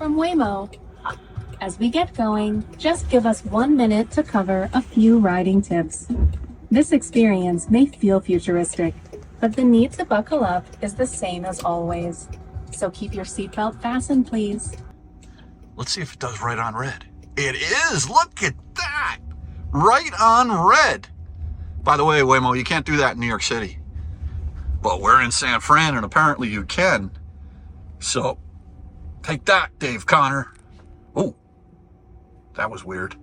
from Waymo. As we get going, just give us 1 minute to cover a few riding tips. This experience may feel futuristic, but the need to buckle up is the same as always. So keep your seatbelt fastened, please. Let's see if it does right on red. It is! Look at that! Right on red! By the way, Waymo, you can't do that in New York City. But we're in San Fran, and apparently you can. So, take that, Dave Connor. Oh, that was weird.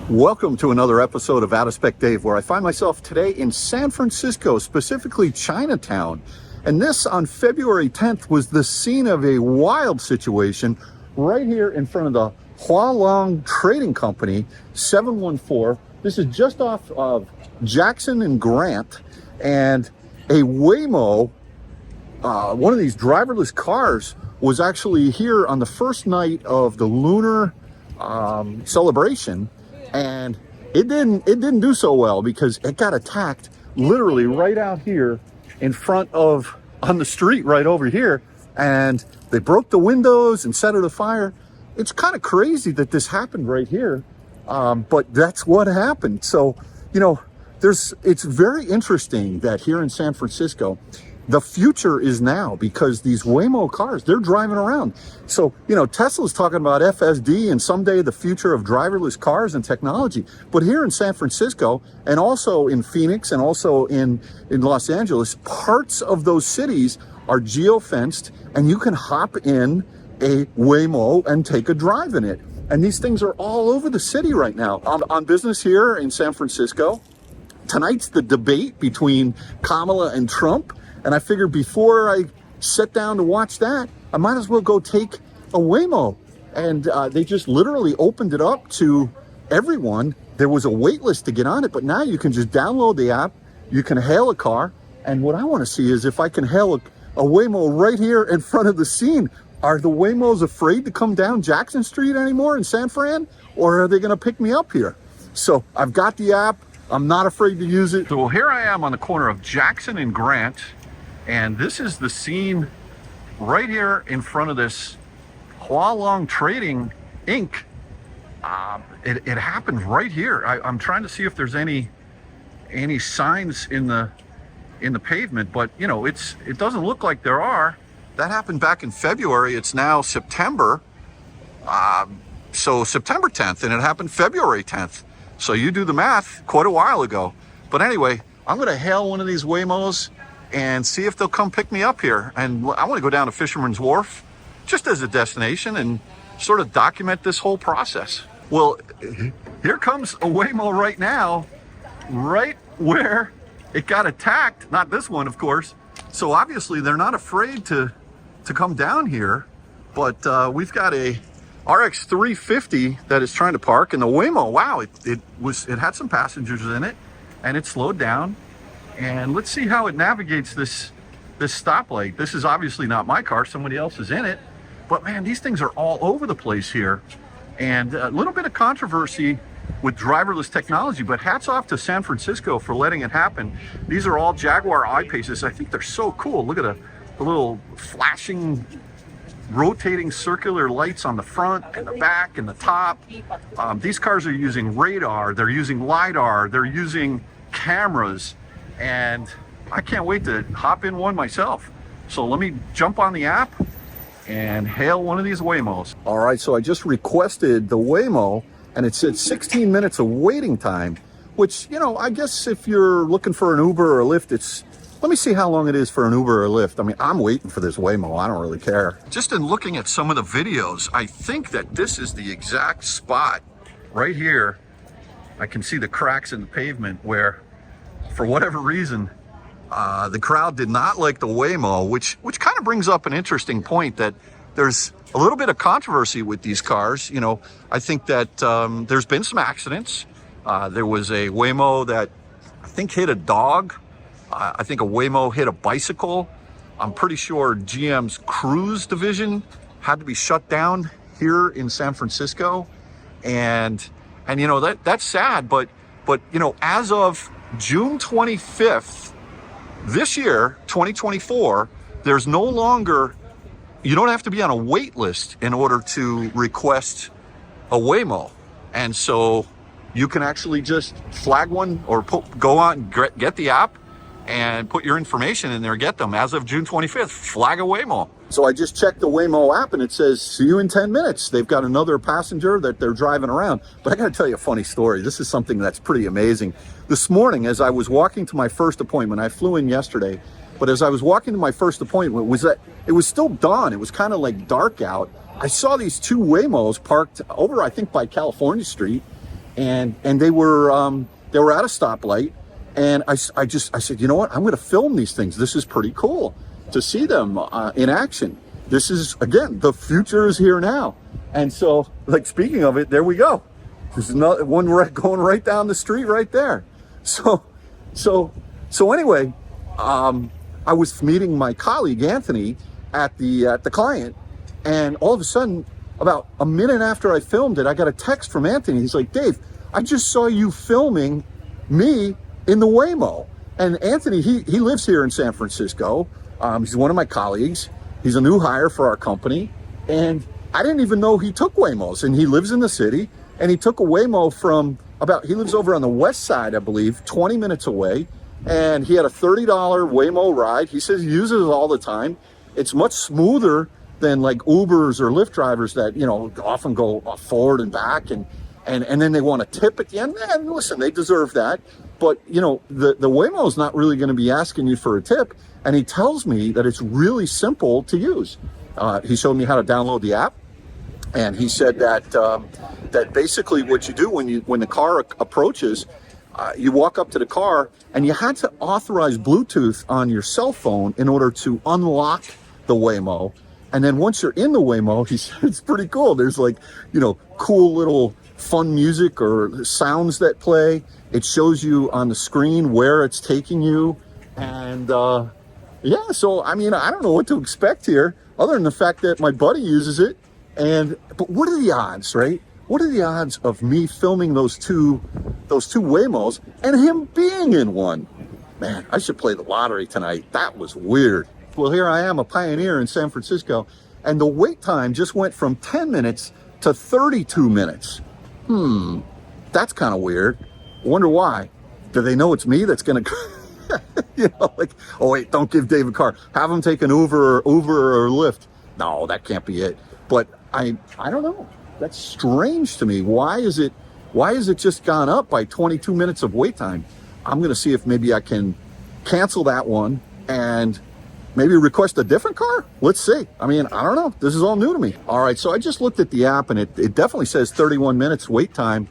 Welcome to another episode of Out of Spec Dave, where I find myself today in San Francisco, specifically Chinatown. And this, on February 10th, was the scene of a wild situation right here in front of the Hualong Trading Company, 714. This is just off of Jackson and Grant, and a Waymo, one of these driverless cars, was actually here on the first night of the lunar celebration, and it didn't do so well because it got attacked literally right out here in front of, on the street right over here, and they broke the windows and set it afire. It's kind of crazy that this happened right here, but that's what happened. So, you know, it's very interesting that here in San Francisco, the future is now, because these Waymo cars, they're driving around. So, you know, Tesla's talking about FSD and someday the future of driverless cars and technology. But here in San Francisco, and also in Phoenix, and also in Los Angeles, parts of those cities are geo-fenced, and you can hop in a Waymo and take a drive in it. And these things are all over the city right now. On business here in San Francisco, tonight's the debate between Kamala and Trump. And I figured before I sit down to watch that, I might as well go take a Waymo. And they just literally opened it up to everyone. There was a wait list to get on it, but now you can just download the app, you can hail a car. And what I want to see is if I can hail a Waymo right here in front of the scene. Are the Waymos afraid to come down Jackson Street anymore in San Fran? Or are they going to pick me up here? So I've got the app. I'm not afraid to use it. So here I am on the corner of Jackson and Grant. And this is the scene right here in front of this Hualong Trading Inc. It happened right here. I'm trying to see if there's any signs in the pavement, but you know, it doesn't look like there are. That happened back in February. It's now September. So September 10th, and it happened February 10th. So you do the math, quite a while ago. But anyway, I'm going to hail one of these Waymos and see if they'll come pick me up here. And I want to go down to Fisherman's Wharf just as a destination and sort of document this whole process. Well, here comes a Waymo right now, right where it got attacked. Not this one, of course. So obviously they're not afraid to come down here, but we've got a RX 350 that is trying to park, and the Waymo, wow, it had some passengers in it, and it slowed down. And let's see how it navigates this stoplight. This is obviously not my car, somebody else is in it, but man, these things are all over the place here. And a little bit of controversy with driverless technology, but hats off to San Francisco for letting it happen. These are all Jaguar I-Paces. I think they're so cool. Look at the little flashing, rotating circular lights on the front and the back and the top. These cars are using radar, they're using LiDAR, they're using cameras, and I can't wait to hop in one myself. So let me jump on the app and hail one of these Waymos. All right, so I just requested the Waymo, and it said 16 minutes of waiting time, which, you know, I guess if you're looking for an Uber or a Lyft, let me see how long it is for an Uber or a Lyft. I mean, I'm waiting for this Waymo. I don't really care. Just in looking at some of the videos, I think that this is the exact spot right here. I can see the cracks in the pavement where, for whatever reason, the crowd did not like the Waymo, which kind of brings up an interesting point that there's a little bit of controversy with these cars. You know, I think that there's been some accidents. There was a Waymo that I think hit a dog. I think a Waymo hit a bicycle. I'm pretty sure GM's Cruise division had to be shut down here in San Francisco. And you know, that's sad, but you know, as of June 25th, this year, 2024, there's no longer, you don't have to be on a wait list in order to request a Waymo. And so you can actually just flag one or go on, get the app and put your information in there, get them. As of June 25th, flag a Waymo. So I just checked the Waymo app and it says, see you in 10 minutes. They've got another passenger that they're driving around. But I got to tell you a funny story. This is something that's pretty amazing. This morning, as I was walking to my first appointment, I flew in yesterday, but as I was walking to my first appointment, it was still dawn. It was kind of like dark out. I saw these two Waymos parked over, I think, by California Street, and they were at a stoplight. And I said, you know what? I'm going to film these things. This is pretty cool to see them in action. This is, again, the future is here now. And so, like, speaking of it, there we go. There's another one going right down the street right there. So anyway, I was meeting my colleague Anthony at the client, and all of a sudden, about a minute after I filmed it, I got a text from Anthony. He's like, Dave, I just saw you filming me in the Waymo. And Anthony, he lives here in San Francisco. He's one of my colleagues. He's a new hire for our company. And I didn't even know he took Waymos. And he lives in the city. And he took a Waymo he lives over on the west side, I believe, 20 minutes away. And he had a $30 Waymo ride. He says he uses it all the time. It's much smoother than like Ubers or Lyft drivers that, often go forward and back. And then they want to tip at the end. And listen, they deserve that. But, the Waymo is not really going to be asking you for a tip. And he tells me that it's really simple to use. He showed me how to download the app. And he said that basically what you do when the car approaches, you walk up to the car and you had to authorize Bluetooth on your cell phone in order to unlock the Waymo. And then once you're in the Waymo, he said it's pretty cool. There's cool little fun music or sounds that play. It shows you on the screen where it's taking you. And so, I don't know what to expect here other than the fact that my buddy uses it. But what are the odds, right? What are the odds of me filming those two Waymos and him being in one? Man, I should play the lottery tonight. That was weird. Well, here I am, a pioneer in San Francisco, and the wait time just went from 10 minutes to 32 minutes. That's kind of weird. I wonder why. Do they know it's me that's going to, oh wait, don't give Dave a car. Have him take an Uber or Lyft. No, that can't be it. But I don't know. That's strange to me. Why is it just gone up by 22 minutes of wait time? I'm going to see if maybe I can cancel that one and maybe request a different car. Let's see. I don't know. This is all new to me. All right. So I just looked at the app and it definitely says 31 minutes wait time.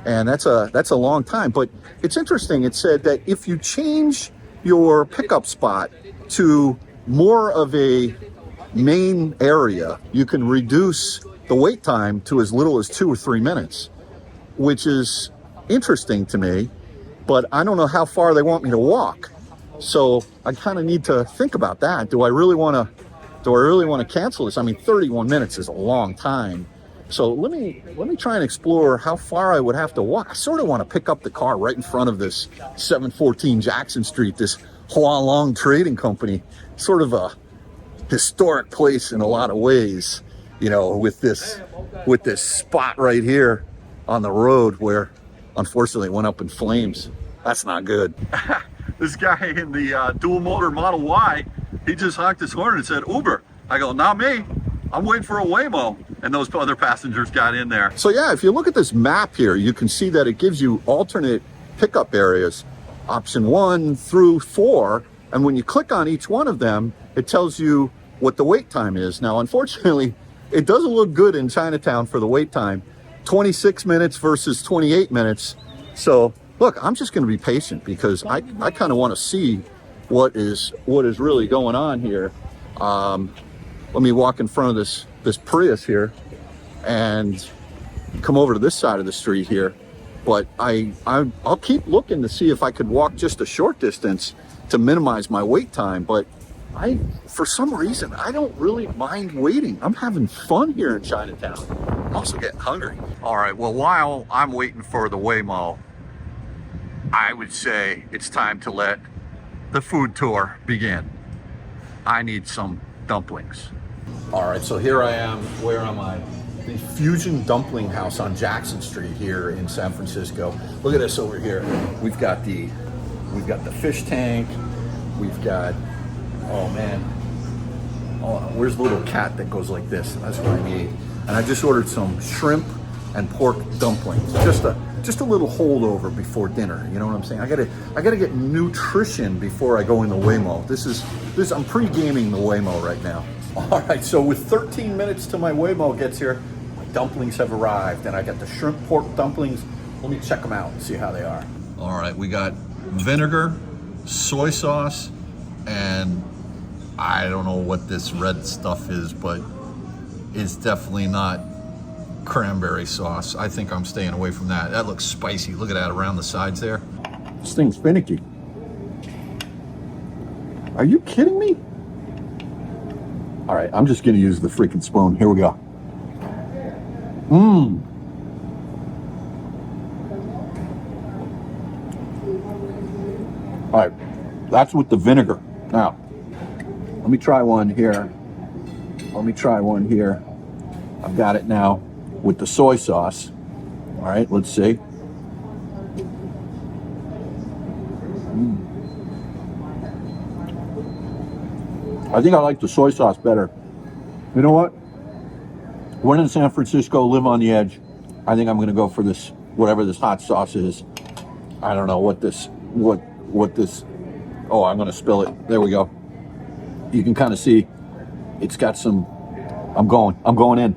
And that's a long time. But it's interesting. It said that if you change your pickup spot to more of a main area, you can reduce the wait time to as little as 2 or 3 minutes, which is interesting to me, but I don't know how far they want me to walk. So I kind of need to think about that. Do I really want to cancel this? 31 minutes is a long time. So let me try and explore how far I would have to walk. I sort of want to pick up the car right in front of this 714 Jackson Street, this Hualong Trading Company, sort of a historic place in a lot of ways, with this spot right here on the road where unfortunately it went up in flames. That's not good. This guy in the dual motor Model Y, he just honked his horn and said, Uber. I go, not me. I'm waiting for a Waymo. And those other passengers got in there. So yeah, if you look at this map here, you can see that it gives you alternate pickup areas, option 1 through 4. And when you click on each one of them, it tells you what the wait time is. Now, unfortunately, it doesn't look good in Chinatown for the wait time. 26 minutes versus 28 minutes. So look, I'm just going to be patient because I kind of want to see what is really going on here. Let me walk in front of this Prius here and come over to this side of the street here. But I'll keep looking to see if I could walk just a short distance to minimize my wait time. But for some reason, I don't really mind waiting. I'm having fun here in Chinatown. I'm also getting hungry. All right, well, while I'm waiting for the Waymo, I would say it's time to let the food tour begin. I need some dumplings. All right, so here I am. Where am I? The Fusion Dumpling House on Jackson Street here in San Francisco. Look at this over here. We've got the fish tank. We've got, oh man, oh, where's the little cat that goes like this? That's what I need. And I just ordered some shrimp and pork dumplings. Just a little holdover before dinner. You know what I'm saying? I gotta get nutrition before I go into Waymo. I'm pre-gaming the Waymo right now. All right, so with 13 minutes till my Waymo gets here, my dumplings have arrived, and I got the shrimp pork dumplings. Let me check them out and see how they are. All right, we got vinegar, soy sauce, and I don't know what this red stuff is, but it's definitely not cranberry sauce. I think I'm staying away from that. That looks spicy. Look at that around the sides there. This thing's finicky. Are you kidding me? All right, I'm just gonna use the freaking spoon. Here we go. All right, that's with the vinegar. Now, let me try one here. I've got it now with the soy sauce. All right, let's see. I think I like the soy sauce better. You know what? When in San Francisco, live on the edge. I think I'm going to go for this, whatever this hot sauce is. I don't know what this. Oh, I'm going to spill it. There we go. You can kind of see it's got some. I'm going in.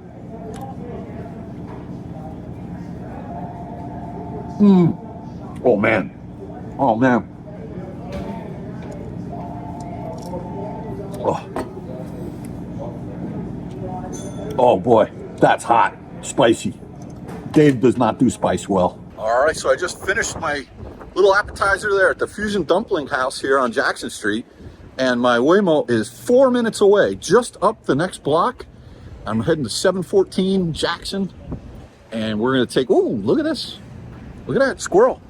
Oh man. Oh boy, that's hot, spicy. Dave does not do spice well. All right, so I just finished my little appetizer there at the Fusion Dumpling House here on Jackson Street, and my Waymo is 4 minutes away, just up the next block. I'm heading to 714 Jackson, and we're gonna take, ooh, look at this. Look at that, squirrel.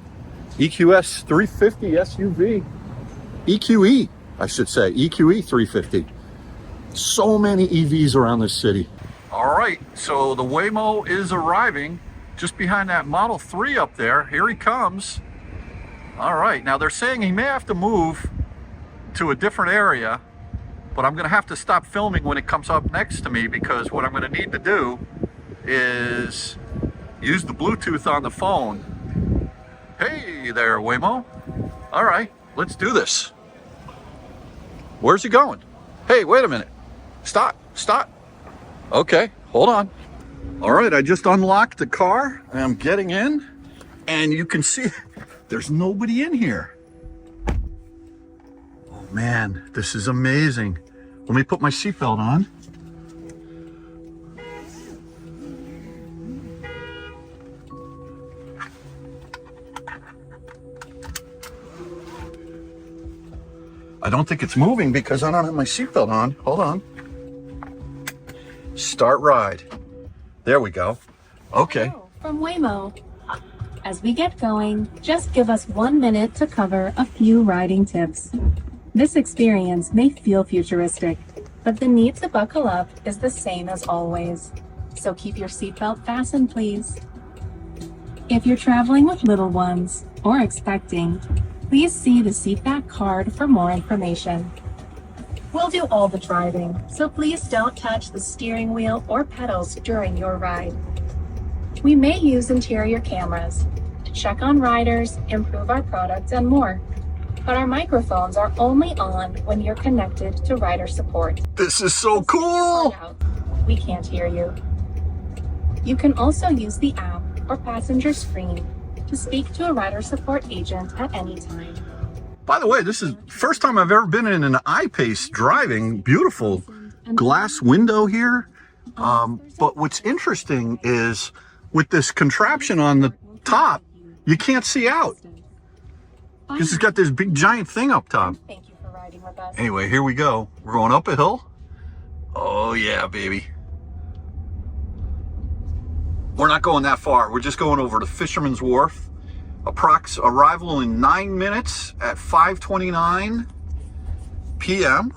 EQS 350 SUV. EQE, I should say, EQE 350. So many EVs around this city. All right, so the Waymo is arriving just behind that Model 3 up there. Here he comes. All right, now they're saying he may have to move to a different area, but I'm gonna have to stop filming when it comes up next to me, because what I'm gonna need to do is use the Bluetooth on the phone. Hey there, Waymo. All right, let's do this. Where's he going? Hey, wait a minute. Stop. Okay, hold on. All right, I just unlocked the car and I'm getting in, and you can see there's nobody in here. Oh man, this is amazing. Let me put my seatbelt on. I don't think it's moving because I don't have my seatbelt on. Hold on. Start ride. There we go. Okay. From Waymo. As we get going, just give us 1 minute to cover a few riding tips. This experience may feel futuristic, but the need to buckle up is the same as always. So keep your seatbelt fastened, please. If you're traveling with little ones or expecting, please see the seatback card for more information. We'll do all the driving, so please don't touch the steering wheel or pedals during your ride. We may use interior cameras to check on riders, improve our products, and more. But our microphones are only on when you're connected to rider support. This is so cool! We can't hear you. You can also use the app or passenger screen to speak to a rider support agent at any time. By the way, this is the first time I've ever been in an I-Pace driving. Beautiful glass window here. But what's interesting is with this contraption on the top, you can't see out. Because it's got this big giant thing up top. Thank you for riding with us. Anyway, here we go. We're going up a hill. Oh yeah, baby. We're not going that far. We're just going over to Fisherman's Wharf. Approx arrival in 9 minutes at 5:29 p.m.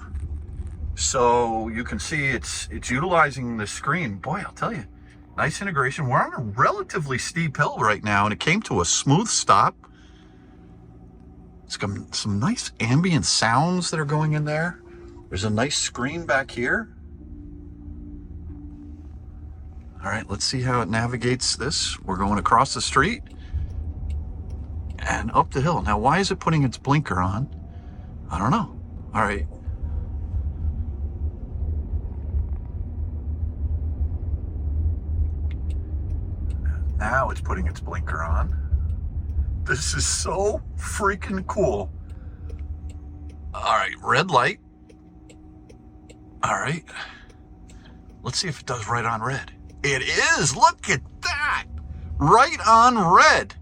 So you can see it's utilizing the screen. Boy, I'll tell you, nice integration. We're on a relatively steep hill right now, and it came to a smooth stop. It's got some nice ambient sounds that are going in there. There's a nice screen back here. All right, let's see how it navigates this. We're going across the street and up the hill. Now, why is it putting its blinker on? I don't know. All right. Now it's putting its blinker on. This is so freaking cool. All right, red light. All right. Let's see if it does right on red. It is. Look at that. Right on red.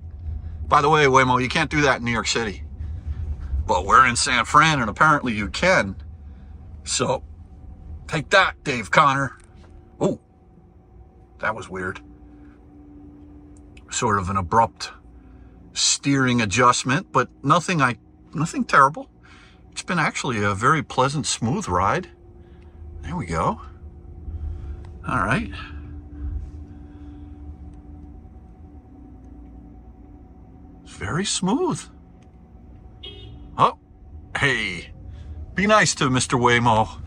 By the way, Waymo, you can't do that in New York City. But we're in San Fran, and apparently you can. So, take that, Dave Connor. Oh, that was weird. Sort of an abrupt steering adjustment, but nothing terrible. It's been actually a very pleasant, smooth ride. There we go. All right. It's very smooth. Oh, hey, be nice to Mr. Waymo.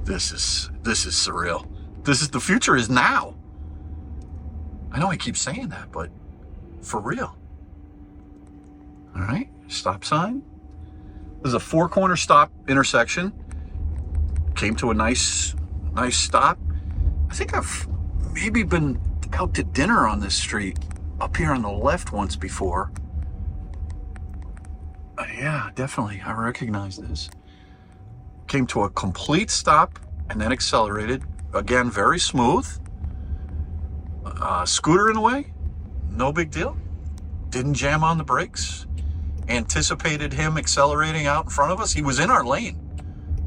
This is surreal. The future is now. I know I keep saying that, but for real. All right, stop sign. This is a 4-corner stop intersection. Came to a nice stop. I think I've maybe been out to dinner on this street up here on the left once before. Yeah, definitely. I recognize this. Came to a complete stop and then accelerated. Again, very smooth. Scooter in the way, no big deal. Didn't jam on the brakes. Anticipated him accelerating out in front of us. He was in our lane,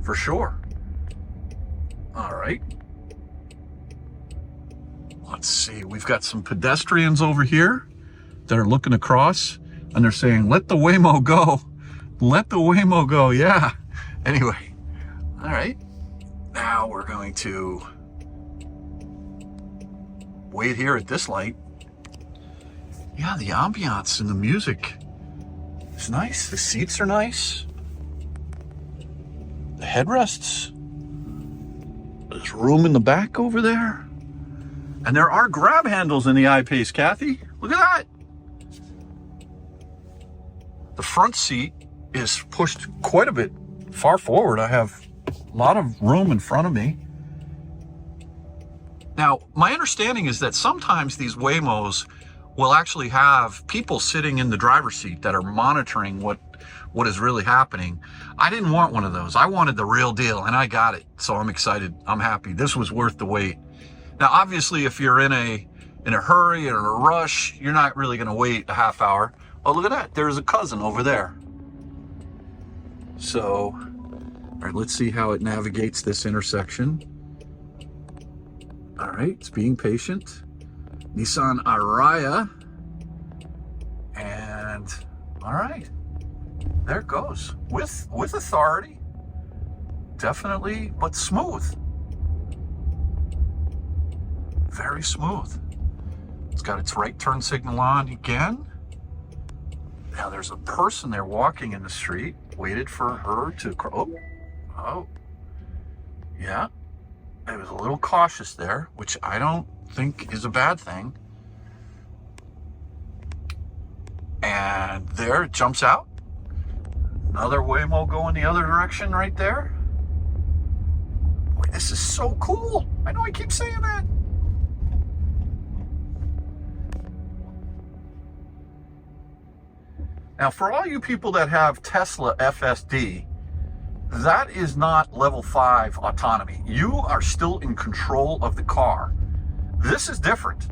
for sure. All right. Let's see. We've got some pedestrians over here that are looking across, and they're saying, "Let the Waymo go. Let the Waymo go." Yeah. Anyway. All right. Now we're going to wait here at this light. Yeah, the ambiance and the music is nice. The seats are nice. The headrests. There's room in the back over there. And there are grab handles in the I-Pace, Kathy. Look at that. The front seat is pushed quite a bit far forward. I have a lot of room in front of me. Now, my understanding is that sometimes these Waymos will actually have people sitting in the driver's seat that are monitoring what is really happening. I didn't want one of those. I wanted the real deal, and I got it. So I'm excited. I'm happy. This was worth the wait. Now, obviously, if you're in a hurry or in a rush, you're not really going to wait a half hour. Oh, look at that. There's a cousin over there. So, all right, let's see how it navigates this intersection. All right, it's being patient. Nissan Ariya. And, all right, there it goes. With authority. Definitely, but smooth. Very smooth. It's got its right turn signal on again. Now there's a person there walking in the street. Waited for her to, oh, yeah. I was a little cautious there, which I don't think is a bad thing. And there it jumps out. Another Waymo going the other direction right there. Boy, this is so cool. I know I keep saying that. Now, for all you people that have Tesla FSD, that is not level 5 autonomy. You are still in control of the car. This is different.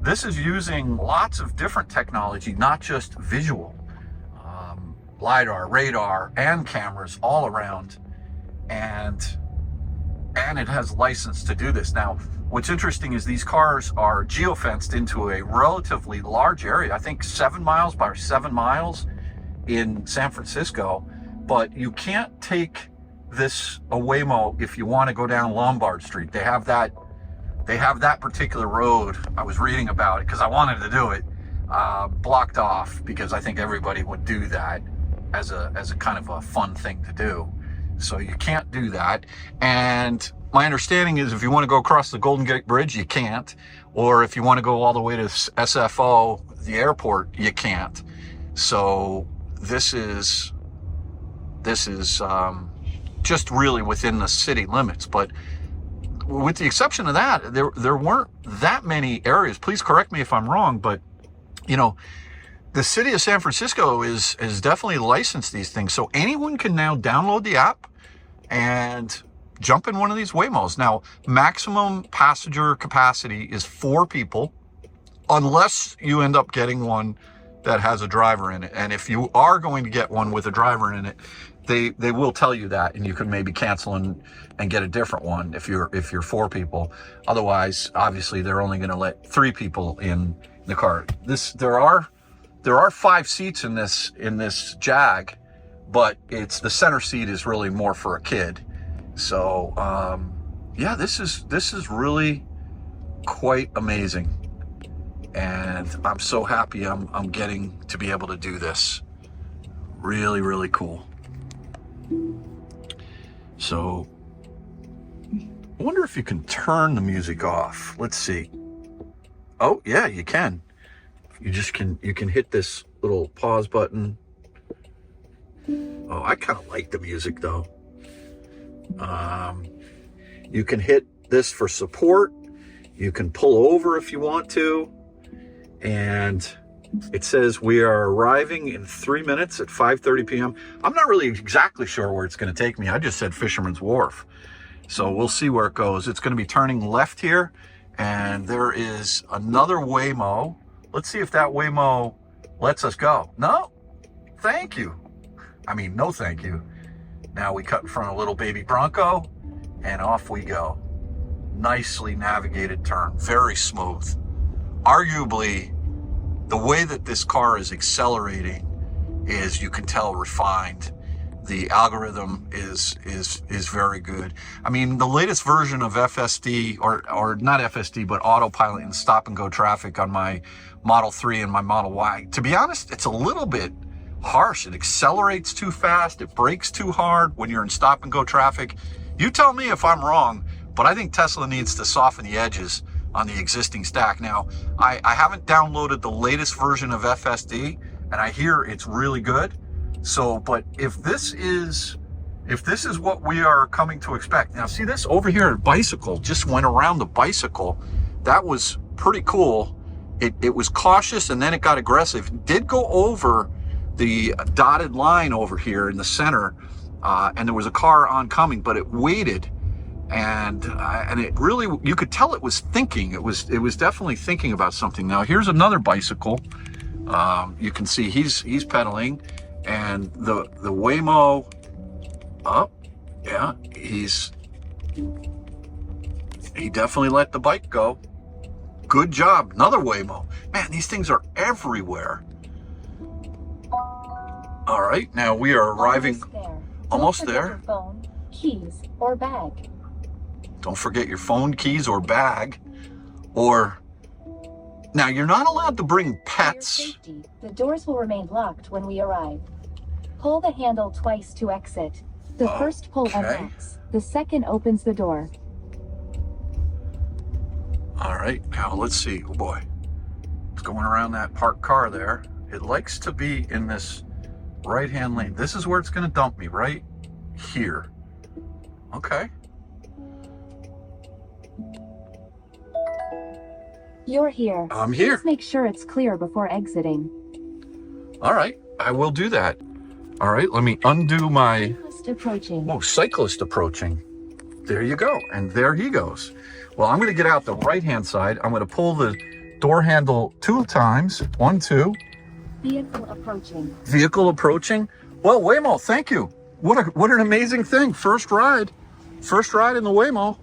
This is using lots of different technology, not just visual. LiDAR, radar, and cameras all around. And it has license to do this. Now, what's interesting is these cars are geofenced into a relatively large area. I think 7 miles by 7 miles in San Francisco, but you can't take this a Waymo if you want to go down Lombard Street. They have that particular road. I was reading about it because I wanted to do it, blocked off, because I think everybody would do that as a kind of a fun thing to do. So you can't do that. And my understanding is if you want to go across the Golden Gate Bridge, you can't. Or if you want to go all the way to SFO, the airport, you can't. So this is just really within the city limits. But with the exception of that, there weren't that many areas. Please correct me if I'm wrong, but you know, the city of San Francisco is definitely licensed these things. So anyone can now download the app and jump in one of these Waymos. Now, maximum passenger capacity is 4 people, unless you end up getting one that has a driver in it. And if you are going to get one with a driver in it, they will tell you that, and you can maybe cancel and get a different one if you're 4 people. Otherwise, obviously, they're only going to let 3 people in the car. There are 5 seats in this Jag, but the center seat is really more for a kid. So yeah, this is really quite amazing, and I'm so happy I'm getting to be able to do this. Really, really cool. So I wonder if you can turn the music off. Let's see. Oh yeah, you can. You can hit this little pause button. Oh, I kind of like the music though. You can hit this for support. You can pull over if you want to. And it says we are arriving in 3 minutes at 5:30 p.m. I'm not really exactly sure where it's going to take me. I just said Fisherman's Wharf. So we'll see where it goes. It's going to be turning left here. And there is another Waymo. Let's see if that Waymo lets us go. No, thank you. I mean, no thank you. Now we cut in front of little baby Bronco, and off we go. Nicely navigated turn, very smooth. Arguably, the way that this car is accelerating is, you can tell, refined. The algorithm is very good. I mean, the latest version of FSD, or not FSD, but autopilot and stop and go traffic on my Model 3 and my Model Y, to be honest, it's a little bit harsh. It accelerates too fast. It brakes too hard when you're in stop and go traffic. You tell me if I'm wrong, but I think Tesla needs to soften the edges on the existing stack. Now, I haven't downloaded the latest version of FSD, and I hear it's really good. So, but if this is what we are coming to expect. Now, see this over here, bicycle just went around the bicycle. That was pretty cool. It was cautious, and then it got aggressive. It did go over the dotted line over here in the center, and there was a car oncoming, but it waited, and it really, you could tell it was thinking. It was definitely thinking about something. Now, here's another bicycle. You can see he's pedaling. And the Waymo, yeah, he definitely let the bike go. Good job. Another Waymo. Man, these things are everywhere. All right, now we are arriving. Almost there. Your phone, keys, or bag. Don't forget your phone, keys, or bag. Or, now you're not allowed to bring pets. For your safety, the doors will remain locked when we arrive. Pull the handle twice to exit. The first pull unlocks. The second opens the door. All right, now let's see. Oh boy, it's going around that parked car there. It likes to be in this right-hand lane. This is where it's going to dump me, right here. Okay. You're here. I'm here. Please make sure it's clear before exiting. All right, I will do that. All right, let me undo my... Cyclist approaching. Oh, cyclist approaching. There you go, and there he goes. Well, I'm going to get out the right-hand side. I'm going to pull the door handle 2 times. 1, 2. Vehicle approaching. Vehicle approaching. Well, Waymo, thank you. What an amazing thing. First ride in the Waymo.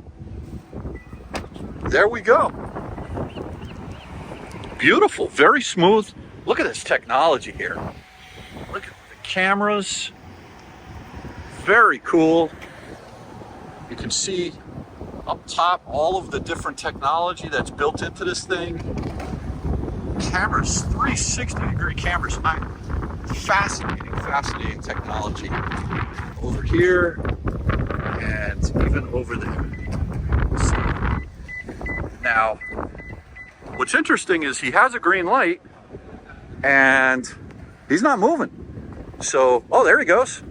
there we go. Beautiful, very smooth. Look at this technology here. Look at the cameras. Very cool. You can see up top all of the different technology that's built into this thing. Cameras, 360-degree cameras. Fascinating technology. Over here and even over there. Now, what's interesting is he has a green light and he's not moving. So, oh, there he goes.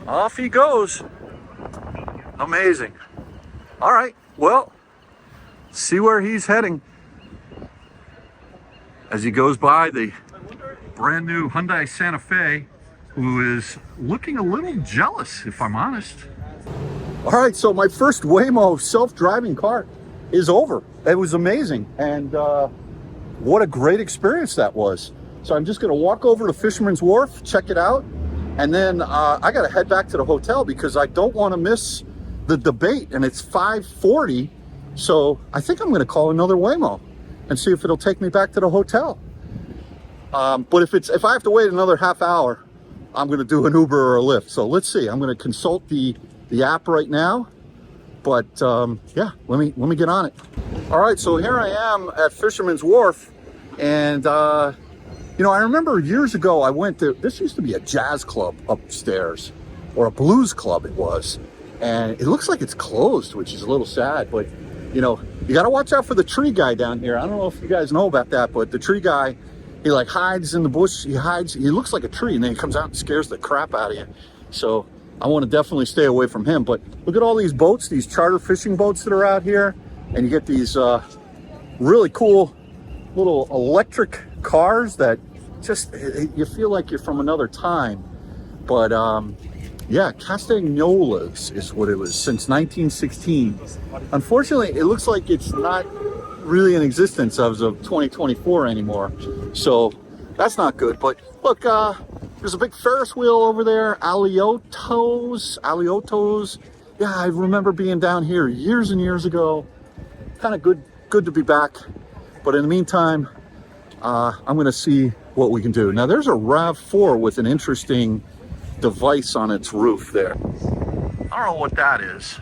Off he goes. Amazing. All right, well, see where he's heading as he goes by the brand new Hyundai Santa Fe, who is looking a little jealous, if I'm honest. All right, so my first Waymo self-driving car is over. It was amazing, and what a great experience that was. So I'm just gonna walk over to Fisherman's Wharf, check it out, and then I gotta head back to the hotel because I don't wanna miss the debate, and it's 5:40. So I think I'm gonna call another Waymo and see if it'll take me back to the hotel. But if I have to wait another half hour, I'm gonna do an Uber or a Lyft. So let's see, I'm gonna consult the app right now. But yeah, let me get on it. All right, so here I am at Fisherman's Wharf, and you know, I remember years ago I went to, this used to be a jazz club upstairs, or a blues club it was, and it looks like it's closed, which is a little sad. But you know, you got to watch out for the tree guy down here. I don't know if you guys know about that, but the tree guy, he like hides in the bush. He looks like a tree, and then he comes out and scares the crap out of you. So I want to definitely stay away from him. But look at all these boats, these charter fishing boats that are out here, and you get these really cool little electric cars that just, you feel like you're from another time. But yeah, Castagnolas is what it was, since 1916. Unfortunately, it looks like it's not really in existence as of 2024 anymore. So that's not good. But look, there's a big Ferris wheel over there, Aliotos. Yeah, I remember being down here years and years ago. Kind of good to be back. But in the meantime, I'm gonna see what we can do. Now there's a RAV4 with an interesting device on its roof there. I don't know what that is.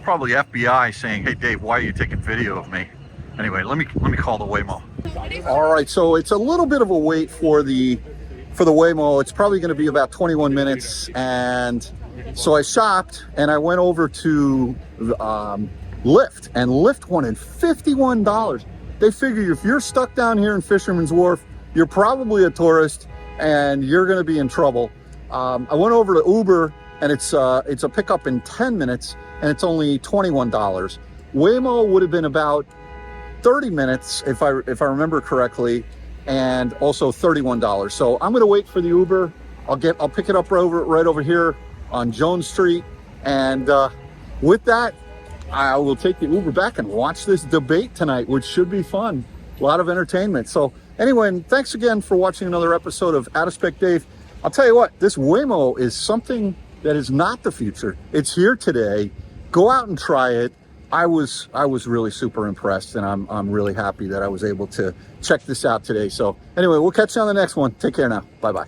Probably FBI saying, "Hey Dave, why are you taking video of me?" Anyway, let me call the Waymo. All right, so it's a little bit of a wait for the Waymo. It's probably going to be about 21 minutes, and so I shopped and I went over to Lyft, and Lyft wanted $51. They figure if you're stuck down here in Fisherman's Wharf, you're probably a tourist and you're going to be in trouble. I went over to Uber, and it's a pickup in 10 minutes, and it's only $21. Waymo would have been about 30 minutes if I remember correctly, and also $31. So I'm going to wait for the Uber. I'll pick it up right over here on Jones Street, and with that, I will take the Uber back and watch this debate tonight, which should be fun. A lot of entertainment. So anyway, thanks again for watching another episode of Out of Spec Dave. I'll tell you what, this Waymo is something that is not the future. It's here today. Go out and try it. I was really super impressed, and I'm really happy that I was able to check this out today. So anyway, we'll catch you on the next one. Take care now. Bye-bye.